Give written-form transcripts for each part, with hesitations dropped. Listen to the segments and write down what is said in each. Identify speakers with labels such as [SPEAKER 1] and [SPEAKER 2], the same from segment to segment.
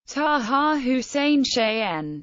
[SPEAKER 1] Taha Hussein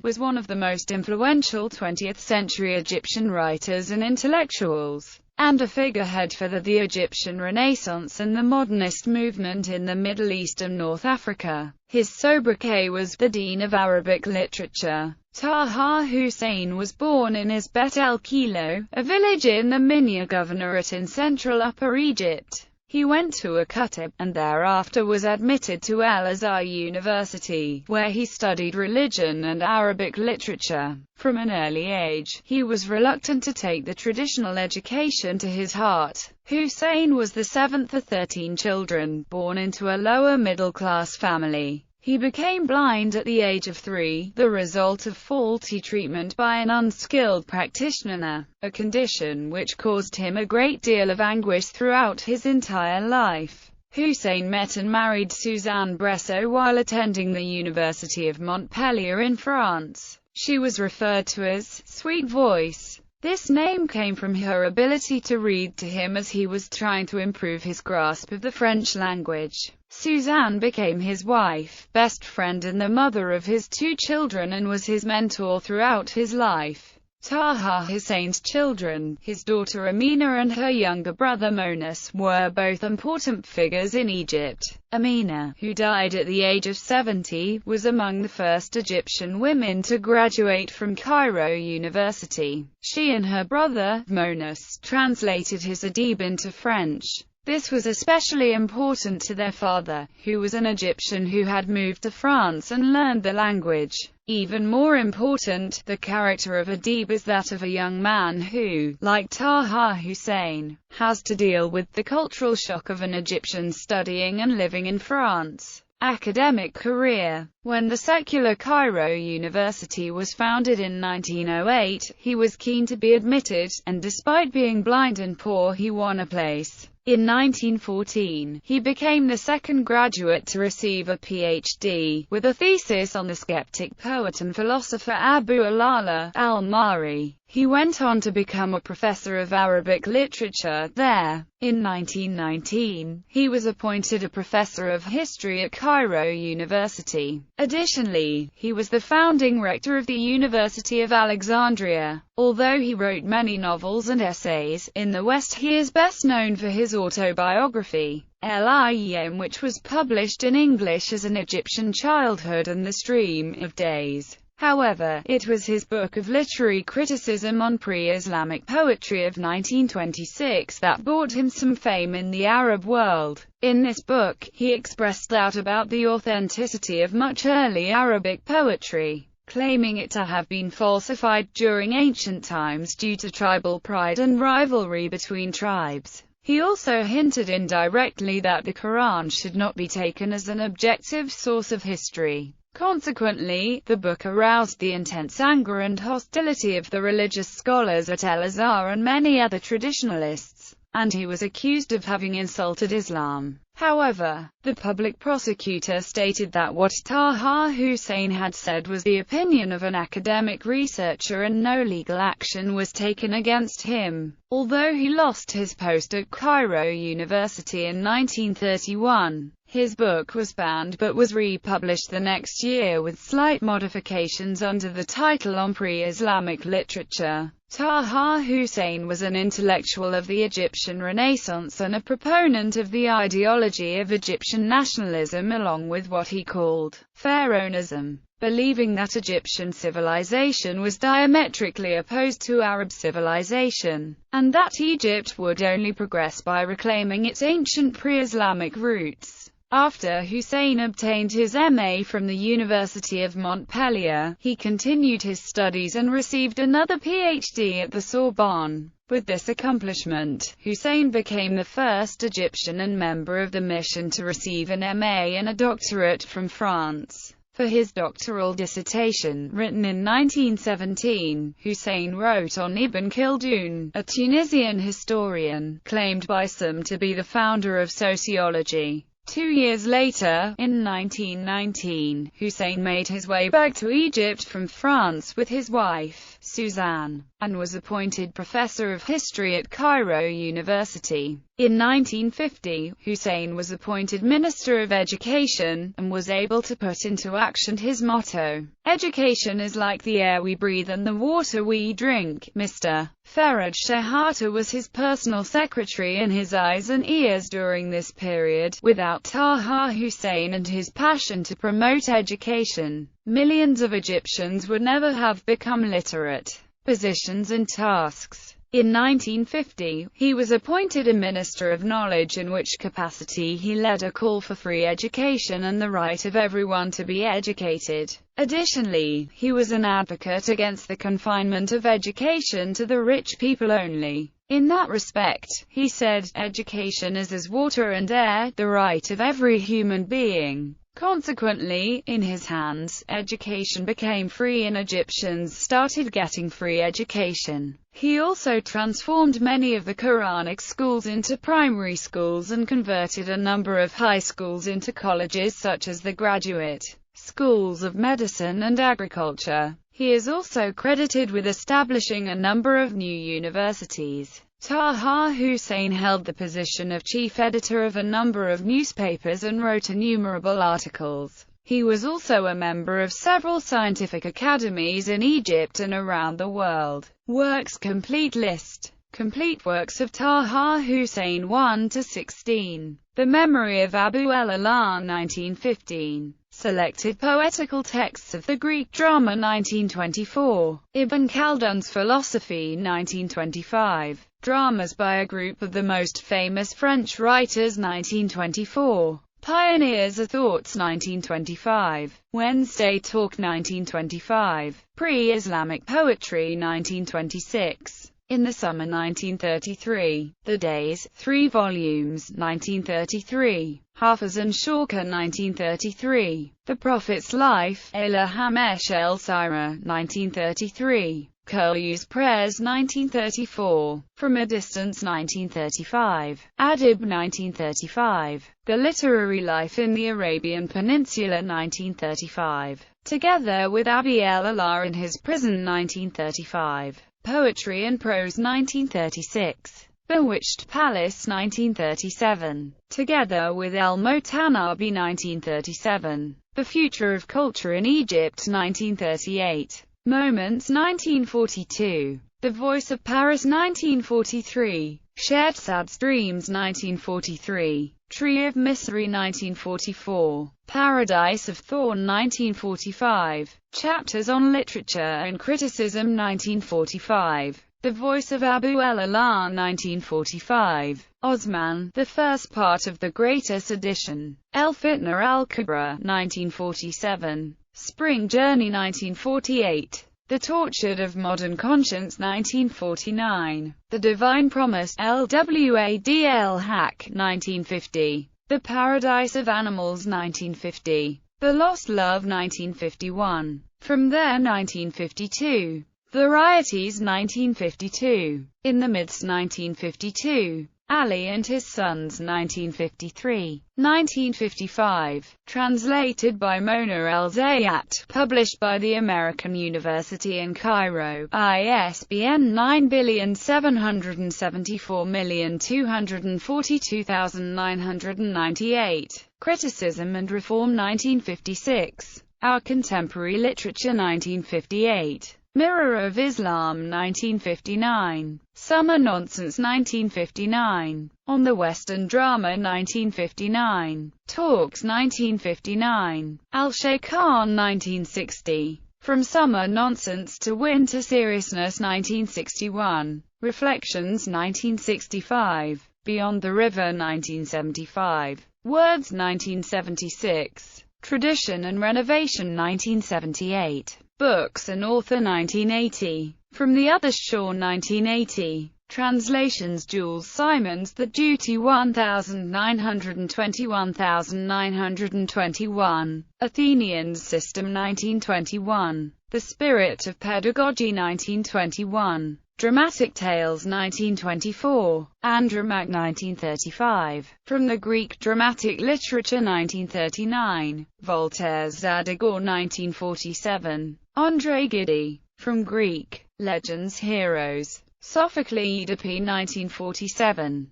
[SPEAKER 1] was one of the most influential 20th-century Egyptian writers and intellectuals, and a figurehead for the Egyptian Renaissance and the modernist movement in the Middle East and North Africa. His sobriquet was the Dean of Arabic Literature. Taha Hussein was born in Isbet el-Kilo, a village in the Minya Governorate in central Upper Egypt. He went to a Kutub, and thereafter was admitted to Al-Azhar University, where he studied religion and Arabic literature. From an early age, he was reluctant to take the traditional education to his heart. Hussein was the seventh of 13 children, born into a lower middle-class family. He became blind at the age of 3, the result of faulty treatment by an unskilled practitioner, a condition which caused him a great deal of anguish throughout his entire life. Hussein met and married Suzanne Bressot while attending the University of Montpellier in France. She was referred to as Sweet Voice. This name came from her ability to read to him as he was trying to improve his grasp of the French language. Suzanne became his wife, best friend and the mother of his 2 children and was his mentor throughout his life. Taha Hussein's children, his daughter Amina and her younger brother Monas, were both important figures in Egypt. Amina, who died at the age of 70, was among the first Egyptian women to graduate from Cairo University. She and her brother, Monas, translated his Adib into French. This was especially important to their father, who was an Egyptian who had moved to France and learned the language. Even more important, the character of Adib is that of a young man who, like Taha Hussein, has to deal with the cultural shock of an Egyptian studying and living in France. Academic career. When the secular Cairo University was founded in 1908, he was keen to be admitted, and despite being blind and poor he won a place. In 1914, he became the second graduate to receive a Ph.D., with a thesis on the skeptic poet and philosopher Abu al-Ala al-Mari. He went on to become a professor of Arabic literature there. In 1919, he was appointed a professor of history at Cairo University. Additionally, he was the founding rector of the University of Alexandria. Although he wrote many novels and essays, in the West he is best known for his autobiography, Lim, which was published in English as An Egyptian Childhood and The Stream of Days. However, it was his book of literary criticism on pre-Islamic poetry of 1926 that brought him some fame in the Arab world. In this book, he expressed doubt about the authenticity of much early Arabic poetry, claiming it to have been falsified during ancient times due to tribal pride and rivalry between tribes. He also hinted indirectly that the Quran should not be taken as an objective source of history. Consequently, the book aroused the intense anger and hostility of the religious scholars at Al-Azhar and many other traditionalists, and he was accused of having insulted Islam. However, the public prosecutor stated that what Taha Hussein had said was the opinion of an academic researcher and no legal action was taken against him. Although he lost his post at Cairo University in 1931, his book was banned but was republished the next year with slight modifications under the title On Pre-Islamic Literature. Taha Hussein was an intellectual of the Egyptian Renaissance and a proponent of the ideology of Egyptian nationalism along with what he called Pharaonism, believing that Egyptian civilization was diametrically opposed to Arab civilization, and that Egypt would only progress by reclaiming its ancient pre-Islamic roots. After Hussein obtained his MA from the University of Montpellier, he continued his studies and received another PhD at the Sorbonne. With this accomplishment, Hussein became the first Egyptian and member of the mission to receive an MA and a doctorate from France. For his doctoral dissertation, written in 1917, Hussein wrote on Ibn Khaldun, a Tunisian historian, claimed by some to be the founder of sociology. 2 years later, in 1919, Hussein made his way back to Egypt from France with his wife. Suzanne, and was appointed professor of history at Cairo University. In 1950, Hussein was appointed Minister of Education, and was able to put into action his motto, "Education is like the air we breathe and the water we drink." Mr. Feraj Shehata was his personal secretary and his eyes and ears during this period. Without Taha Hussein and his passion to promote education, millions of Egyptians would never have become literate. Positions and tasks. In 1950, he was appointed a Minister of Knowledge, in which capacity he led a call for free education and the right of everyone to be educated. Additionally, he was an advocate against the confinement of education to the rich people only. In that respect, he said, "Education is as water and air, the right of every human being." Consequently, in his hands, education became free and Egyptians started getting free education. He also transformed many of the Quranic schools into primary schools and converted a number of high schools into colleges, such as the graduate schools of medicine and agriculture. He is also credited with establishing a number of new universities. Taha Hussein held the position of chief editor of a number of newspapers and wrote innumerable articles. He was also a member of several scientific academies in Egypt and around the world. Works complete list. Complete works of Taha Hussein 1–16. The Memory of Abu el-Ala 1915. Selected poetical texts of the Greek drama 1924. Ibn Khaldun's Philosophy 1925. Dramas by a group of the most famous French writers 1924. Pioneers of Thoughts 1925. Wednesday Talk 1925. Pre-Islamic Poetry 1926. In the Summer 1933. The Days, 3 volumes 1933. Hafez and Shawka 1933. The Prophet's Life, Ela Hamesh El Sira 1933. Curlew's Prayers 1934. From a Distance 1935. Adib 1935. The Literary Life in the Arabian Peninsula 1935. Together with Abi el-Ala in his prison 1935. Poetry and Prose 1936. Bewitched Palace 1937. Together with El-Motanabi 1937. The Future of Culture in Egypt 1938. Moments 1942. The Voice of Paris 1943. Shared Sad Dreams 1943. Tree of Misery 1944. Paradise of Thorn 1945. Chapters on Literature and Criticism 1945. The Voice of Abu el-Ala 1945. Osman, the first part of the Greater Sedition. El Fitna al-Kubra 1947. Spring Journey 1948. The Tortured of Modern Conscience 1949. The Divine Promise, LWAD Hack 1950. The Paradise of Animals 1950. The Lost Love 1951. From There 1952. Varieties 1952. In the Midst 1952. Ali and His Sons 1953. 1955. Translated by Mona El-Zayat. Published by the American University in Cairo. ISBN 977242998. Criticism and Reform 1956. Our Contemporary Literature 1958. Mirror of Islam 1959. Summer Nonsense 1959. On the Western Drama 1959. Talks 1959. Al-Sheikh Khan 1960. From Summer Nonsense to Winter Seriousness 1961. Reflections 1965. Beyond the River 1975. Words 1976. Tradition and Renovation 1978. Books and Author 1980. From the Other Shore 1980. Translations Jules Simons The Duty 1921. Athenians System 1921. The Spirit of Pedagogy 1921. Dramatic Tales 1924. Andromaque 1935. From the Greek Dramatic Literature 1939. Voltaire's Zadigor 1947. André Gide. From Greek legends heroes. Sophocles, Oedipus, 1947.